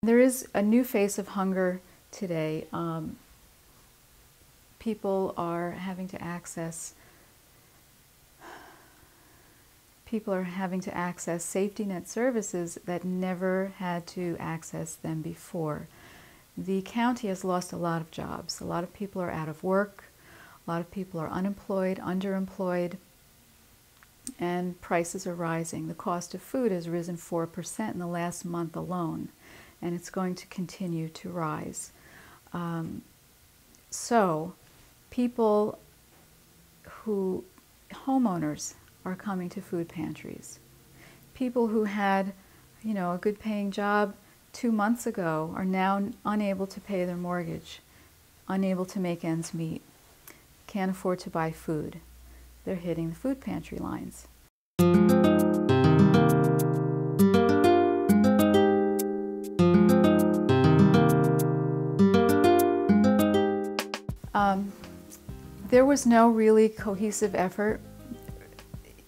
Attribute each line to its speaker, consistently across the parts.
Speaker 1: There is a new face of hunger today. People are having to access safety net services that never had to access them before. The county has lost a lot of jobs. A lot of people are out of work. A lot of people are unemployed, underemployed, and prices are rising. The cost of food has risen 4% in the last month alone, and it's going to continue to rise. So homeowners are coming to food pantries. People who had, a good paying job 2 months ago are now unable to pay their mortgage, unable to make ends meet, can't afford to buy food. They're hitting the food pantry lines. There was no really cohesive effort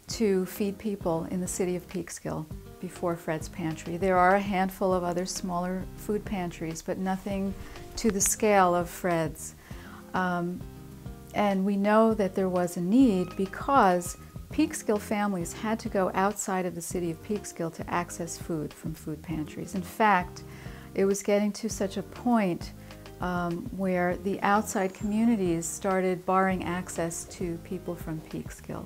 Speaker 1: to feed people in the city of Peekskill before Fred's Pantry. There are a handful of other smaller food pantries, but nothing to the scale of Fred's. And we know that there was a need because Peekskill families had to go outside of the city of Peekskill to access food from food pantries. In fact, it was getting to such a point where the outside communities started barring access to people from Peekskill.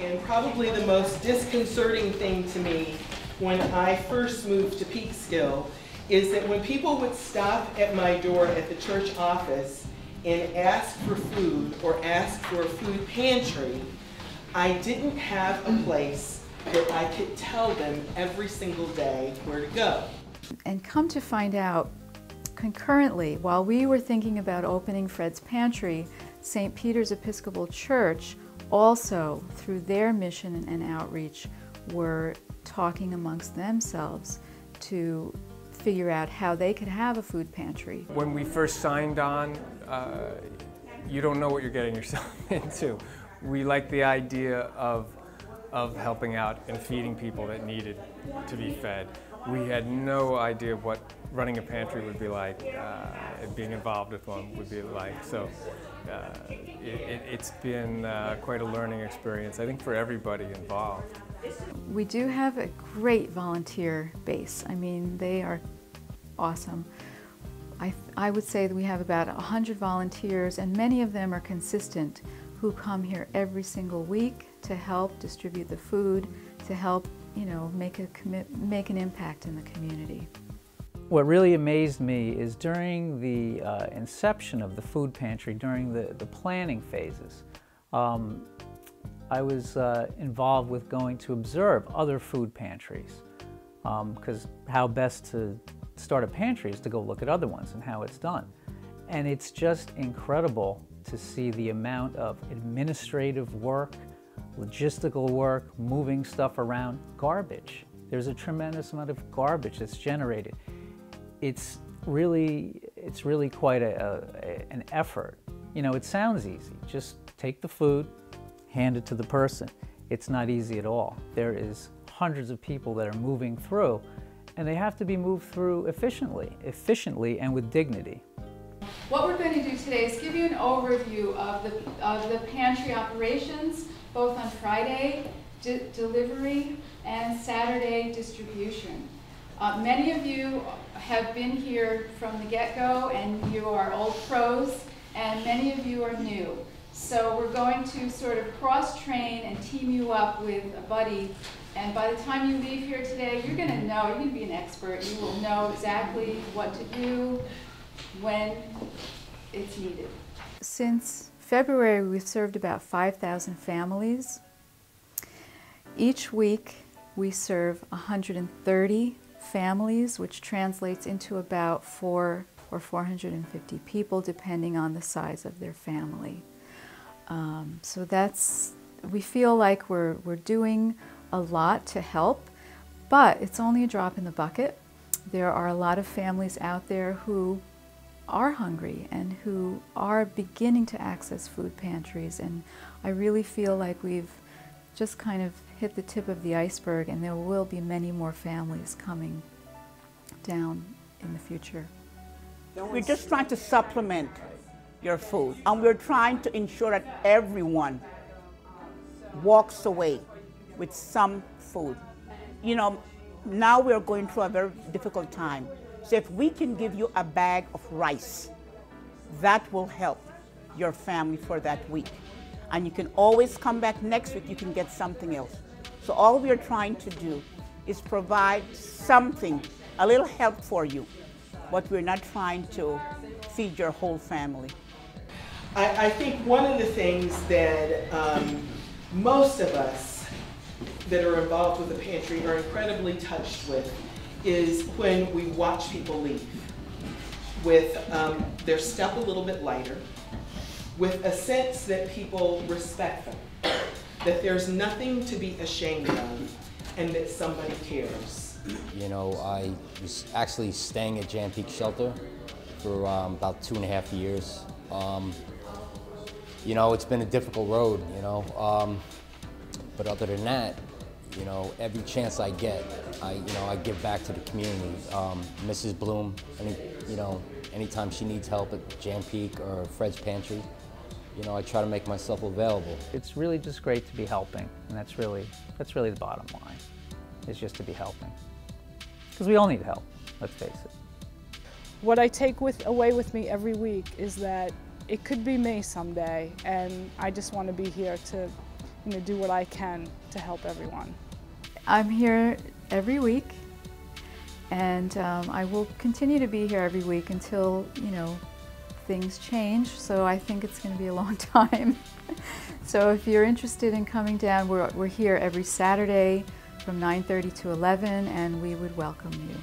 Speaker 2: And probably the most disconcerting thing to me when I first moved to Peekskill is that when people would stop at my door at the church office and ask for food or ask for a food pantry, I didn't have a place that I could tell them every single day where to go.
Speaker 1: And come to find out, concurrently, while we were thinking about opening Fred's Pantry, St. Peter's Episcopal Church also, through their mission and outreach, were talking amongst themselves to figure out how they could have a food pantry.
Speaker 3: When we first signed on, you don't know what you're getting yourself into. We liked the idea of helping out and feeding people that needed to be fed. We had no idea what running a pantry would be like, and being involved with one would be like. So it's been quite a learning experience, I think, for everybody involved.
Speaker 1: We do have a great volunteer base. I mean, they are awesome. I would say that we have about 100 volunteers, and many of them are consistent, who come here every single week to help distribute the food, to help, make an impact in the community.
Speaker 4: What really amazed me is during the inception of the food pantry, during the planning phases, I was involved with going to observe other food pantries, because how best to start a pantry is to go look at other ones and how it's done. And it's just incredible to see the amount of administrative work, logistical work, moving stuff around, garbage. There's a tremendous amount of garbage that's generated. It's really quite an effort. It sounds easy. Just take the food, hand it to the person. It's not easy at all. There is hundreds of people that are moving through, and they have to be moved through efficiently and with dignity.
Speaker 1: What we're going to do today is give you an overview of the pantry operations, both on Friday delivery and Saturday distribution. Many of you have been here from the get-go, and you are old pros, and many of you are new. So we're going to sort of cross-train and team you up with a buddy, and by the time you leave here today, you're going to know, you're going to be an expert. You will know exactly what to do when it's needed. Since February, we've served about 5,000 families. Each week, we serve 130 families, which translates into about 400 or 450 people, depending on the size of their family. So we feel like we're doing a lot to help, but it's only a drop in the bucket. There are a lot of families out there who are hungry and who are beginning to access food pantries, and I really feel like we've just kind of hit the tip of the iceberg, and there will be many more families coming down in the future.
Speaker 5: We're just trying to supplement your food, and we're trying to ensure that everyone walks away with some food. You know, now we're going through a very difficult time. So if we can give you a bag of rice, that will help your family for that week. And you can always come back next week, you can get something else. So all we're trying to do is provide something, a little help for you, but we're not trying to feed your whole family.
Speaker 2: I think one of the things that most of us that are involved with the pantry are incredibly touched with is when we watch people leave with their step a little bit lighter, with a sense that people respect them, that there's nothing to be ashamed of, and that somebody cares.
Speaker 6: You know, I was actually staying at Jeanne Shelter for about 2.5 years. You know, it's been a difficult road, you know, but other than that, you know, every chance I get, I give back to the community. Mrs. Blum, anytime she needs help at Jeanne or Fred's Pantry, you know, I try to make myself available.
Speaker 4: It's really just great to be helping, and that's really the bottom line, is just to be helping. Because we all need help, let's face it.
Speaker 7: What I take away with me every week is that it could be me someday, and I just want to be here to, you know, do what I can to help everyone.
Speaker 1: I'm here every week, and I will continue to be here every week until, you know, things change. So I think it's going to be a long time. So if you're interested in coming down, we're here every Saturday from 9:30 to 11, and we would welcome you.